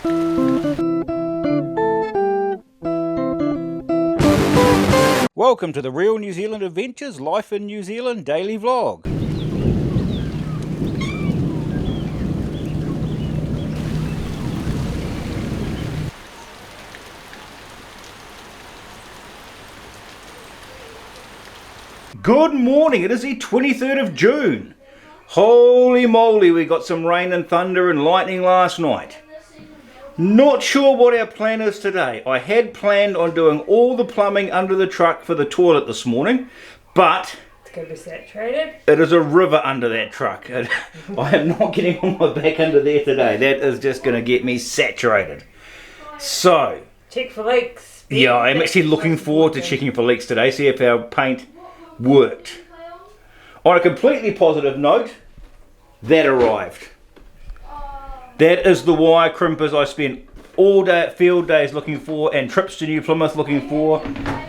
Welcome to the Real New Zealand Adventures Life in New Zealand daily vlog. Good morning, it is the 23rd of June. Holy moly, we got some rain and thunder and lightning last night. Not sure what our plan is today. I had planned on doing all the plumbing under the truck for the toilet this morning, but it's going to be saturated. It is a river under that truck. I am not getting on my back under there today. That is just going to get me saturated. So, check for leaks. Yeah, I'm actually looking forward to checking for leaks today, see if our paint worked. On a completely positive note, that arrived. That is the wire crimpers I spent all day at field days looking for and trips to New Plymouth looking for.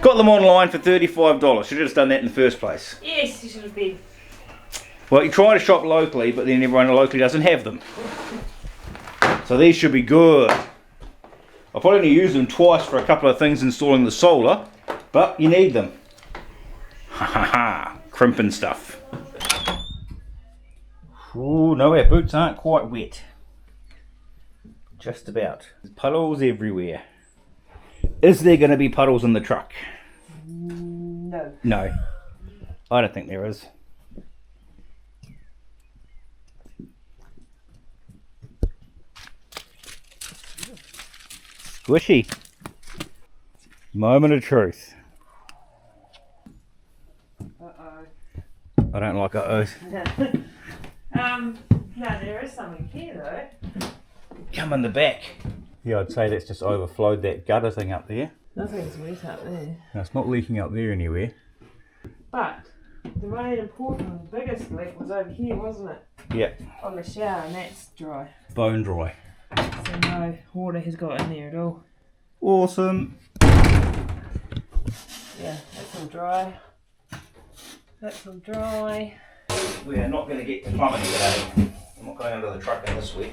Got them online for $35. Should have just done that in the first place. Yes, you should have been. Well, you try to shop locally, but then everyone locally doesn't have them. So these should be good. I'll probably only use them twice for a couple of things installing the solar, but you need them. Ha ha ha, crimping stuff. Ooh, no, our boots aren't quite wet. Just about. There's puddles everywhere. Is there going to be puddles in the truck? No. No. I don't think there is. Squishy. Moment of truth. Uh-oh. I don't like uh-ohs. No, there is something here though. Come in the back. Yeah, I'd say that's just overflowed that gutter thing up there. Nothing's wet up there. No, it's not leaking up there anywhere. But the main important, biggest leak was over here, wasn't it? Yep. On the shower, and that's dry. Bone dry. So no water has got in there at all. Awesome. Yeah, that's all dry. That's all dry. We are not going to get to plumbing today. I'm not going under the truck in this week.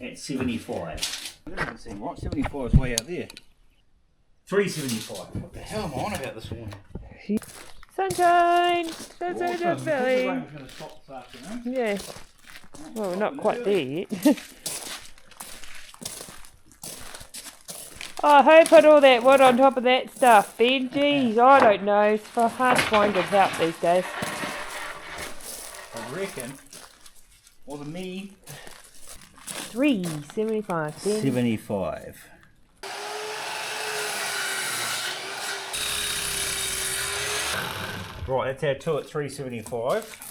At 75. That doesn't seem right. 75 is way out there. 375. What the hell am I on about this morning? Sunshine! Sunshine in the Awesome. The valley. rain's going to stop this afternoon. Yeah. Well, we're not quite there yet. Oh, I hope put all that wood on top of that stuff, Ben. Jeez, I don't know. It's hard to find good help these days. I reckon. Wasn't me. 375, Ben. 75. Right, that's our two at 375.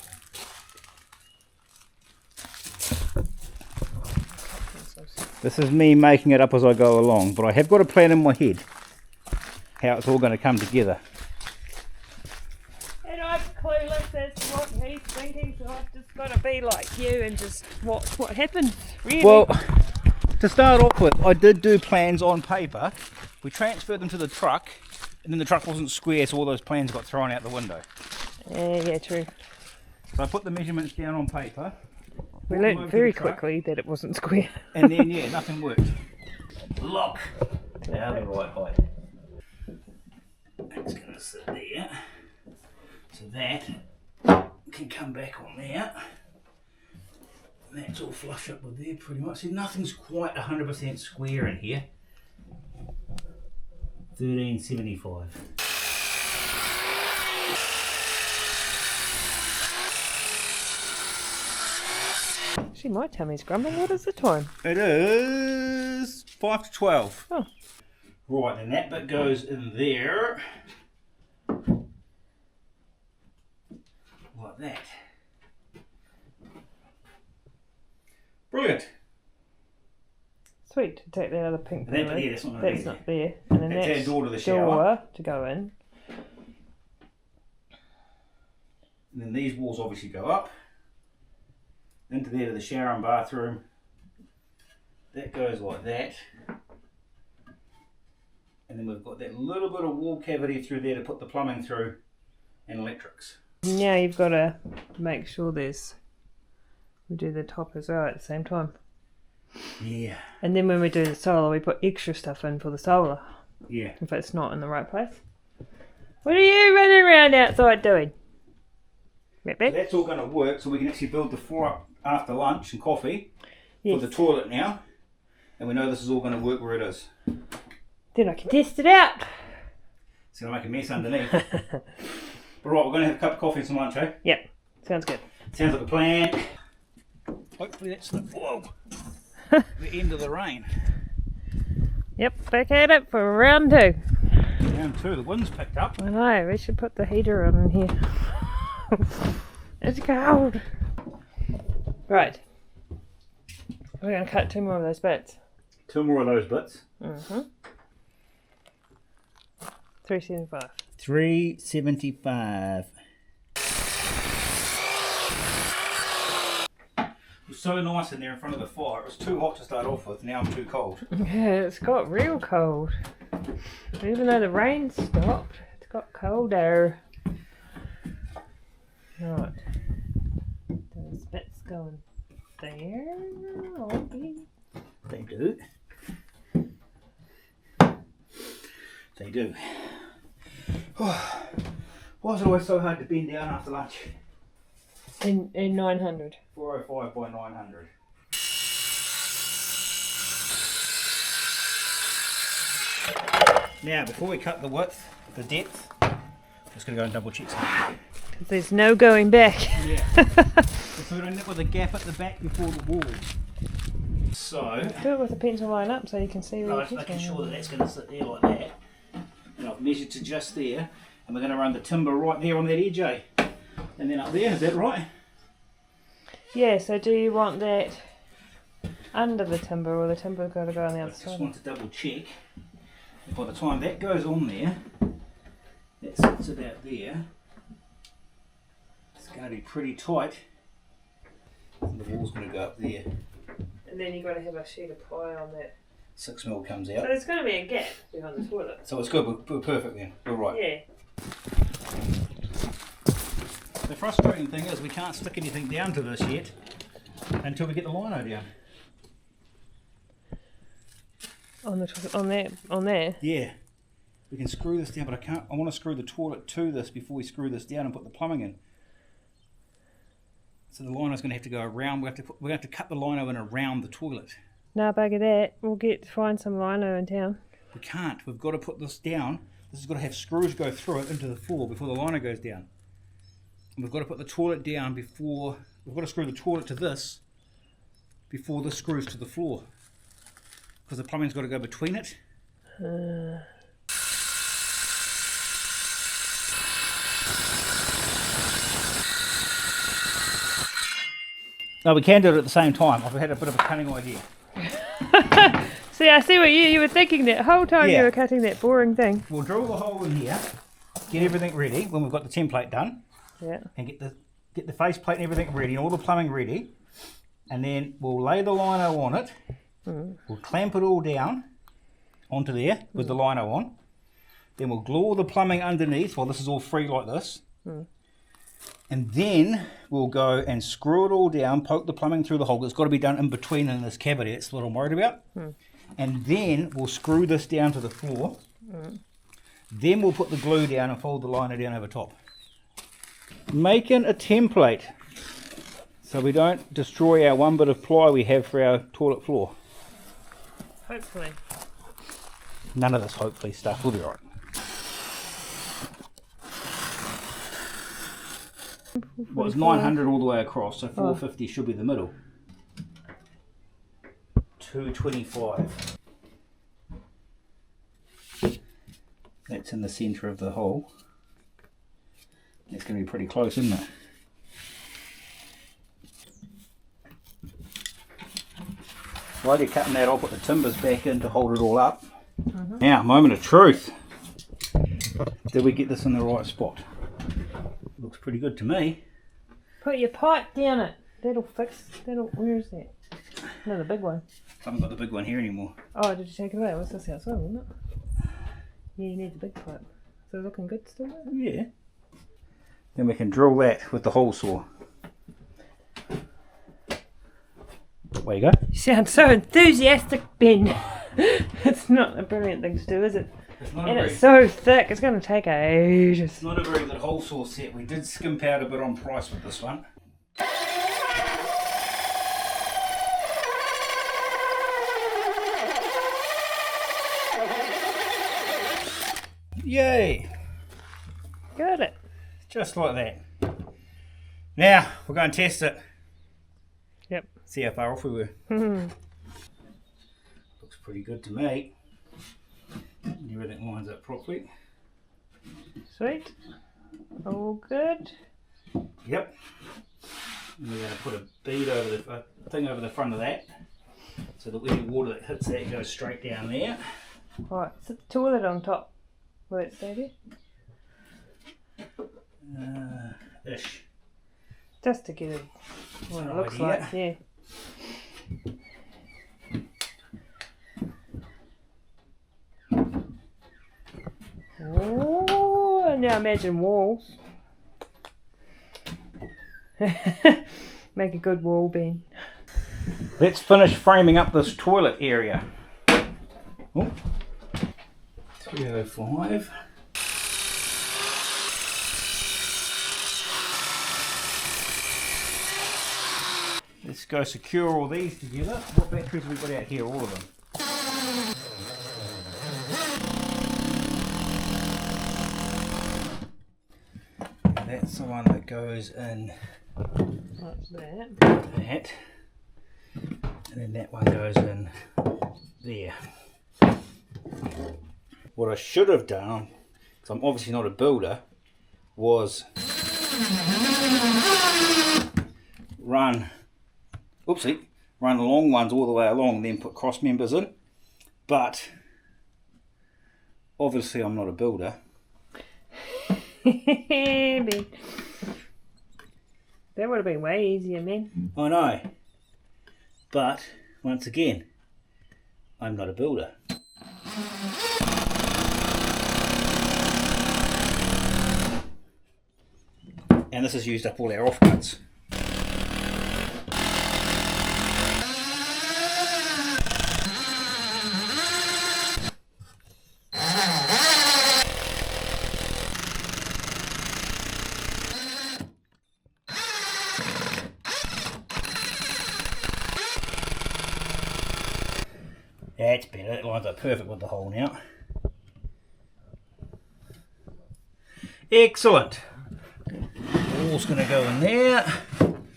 This is me making it up as I go along, but I have got a plan in my head how it's all going to come together. And I'm clueless as to what he's thinking, so I've just got to be like you and just watch what happens, really. Well, to start off with, I did do plans on paper. We transferred them to the truck, and then the truck wasn't square, so all those plans got thrown out the window. Yeah, true. So I put the measurements down on paper. We learned very quickly that it wasn't square. And then, yeah, nothing worked. Lock. Now the right height. That's going to sit there. So that can come back on there. And that's all flush up with there pretty much. See, nothing's quite 100% square in here. 1375. Actually, my tummy's grumbling. What is the time? It is 5 to 12. Oh. Right, and that bit goes in there. Like that. Brilliant. Sweet. To take that other pink And that pillow. bit here, that's not That's not there. And then That's that's our door to the shower. door to go in. And then these walls obviously go up. Into there to the shower and bathroom. That goes like that. And then we've got that little bit of wall cavity through there to put the plumbing through and electrics. Now you've got to make sure we do the top as well at the same time. Yeah. And then when we do the solar, we put extra stuff in for the solar. Yeah. If it's not in the right place. What are you running around outside doing? So that's all going to work, so we can actually build the floor up after lunch and coffee yes. for the toilet now. And we know this is all going to work where it is. Then I can test it out. It's going to make a mess underneath. But right, we're going to have a cup of coffee and some lunch, eh? Yep, sounds good. Sounds like a plan. Hopefully that's the end of the rain. Yep, back at it for round 2. Round 2, the wind's picked up. I know, we should put the heater on in here. It's cold. Right. We're going to cut 2 more of those bits. 2 more of those bits. 375. 375. It was so nice in there in front of the fire. It was too hot to start off with. Now I'm too cold. Yeah, it's got real cold. Even though the rain stopped, it's got colder. Right. Those bits going there. Okay. They do. They do. Why is it always so hard to bend down after lunch? In 900. 405 by 900. Now, before we cut the width, the depth, I'm just going to go and double check something. There's no going back. Yeah. So we don't end up with a gap at the back before the wall. So, do it with a pencil line up so you can see where I'm just making sure that that's going to sit there like that. And I've measured to just there. And we're going to run the timber right there on that edge, eh? And then up there, is that right? Yeah, so do you want that under the timber or the timber got to go on the other side? I just want to double check. By the time that goes on there, that sits about there. It's going to be pretty tight. And the wall's going to go up there. And then you've got to have a sheet of ply on that. 6mm comes So out. there's going to be a gap behind the toilet. So it's good, we're perfect then. We're right. Yeah. The frustrating thing is we can't stick anything down to this yet until we get the lino down. On there? Yeah. We can screw this down, but I want to screw the toilet to this before we screw this down and put the plumbing in. So the lino's going to have to go around. We're going to have to cut the lino in around the toilet. No, bugger that. We'll find some lino in town. We can't. We've got to put this down. This has got to have screws go through it into the floor before the lino goes down. And we've got to put the toilet down before... We've got to screw the toilet to this before this screws to the floor. Because the plumbing's got to go between it. No, we can do it at the same time. I've had a bit of a cunning idea. See, I see what you were thinking that whole time you were cutting that boring thing. We'll drill the hole in here, get everything ready when we've got the template done. Yeah. And get the face plate and everything ready and all the plumbing ready. And then we'll lay the lino on it. We'll clamp it all down onto there with the lino on. Then we'll glue all the plumbing underneath while this is all free like this. And then we'll go and screw it all down, poke the plumbing through the hole. It's got to be done in between in this cavity. That's what I'm worried about. And then we'll screw this down to the floor. Then we'll put the glue down and fold the lino down over top. Making a template so we don't destroy our one bit of ply we have for our toilet floor. Hopefully. None of this hopefully stuff. We'll be right. Well, it's 900 all the way across, so 450 should be the middle. 225. That's in the centre of the hole. It's going to be pretty close, isn't it? While you're cutting that, I'll put the timbers back in to hold it all up. Now, moment of truth. Did we get this in the right spot? Looks pretty good to me. Put your pipe down it. That'll fix. Where is that? No, the big one. I haven't got the big one here anymore. Oh, did you take it away? What's this outside, wasn't it? Yeah, you need the big pipe. So looking good still? Yeah. Then we can drill that with the hole saw. There you go. You sound so enthusiastic, Ben. It's not a brilliant thing to do, is it? It's so thick, it's going to take ages. It's not a very good hole saw set. We did skimp out a bit on price with this one. Yay! Got it. Just like that. Now, we're going to test it. Yep. See how far off we were. Looks pretty good to me. Everything lines up properly. Sweet. All good. Yep. And we're going to put a bead over the thing over the front of that, so that any water that hits that goes straight down there. Right, sit the toilet on top. Will it stay there? Ish. Just to get it what it looks like, yeah. Oh, and now imagine walls. Make a good wall, Ben. Let's finish framing up this toilet area. Oh. 305. Let's go secure all these together. What batteries have we got out here? All of them. That's the one that goes in What's that? that. And then that one goes in there. What I should have done, because I'm obviously not a builder, was run the long ones all the way along and then put cross members in. But obviously I'm not a builder. Ben. That would have been way easier, man. I know. But once again, I'm not a builder. And this has used up all our offcuts. That's better, it lines up perfect with the hole now. Excellent. Wall's going to go in there. And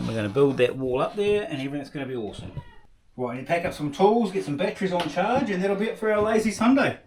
we're going to build that wall up there and everything's going to be awesome. Right, I need to pack up some tools, get some batteries on charge, and that'll be it for our lazy Sunday.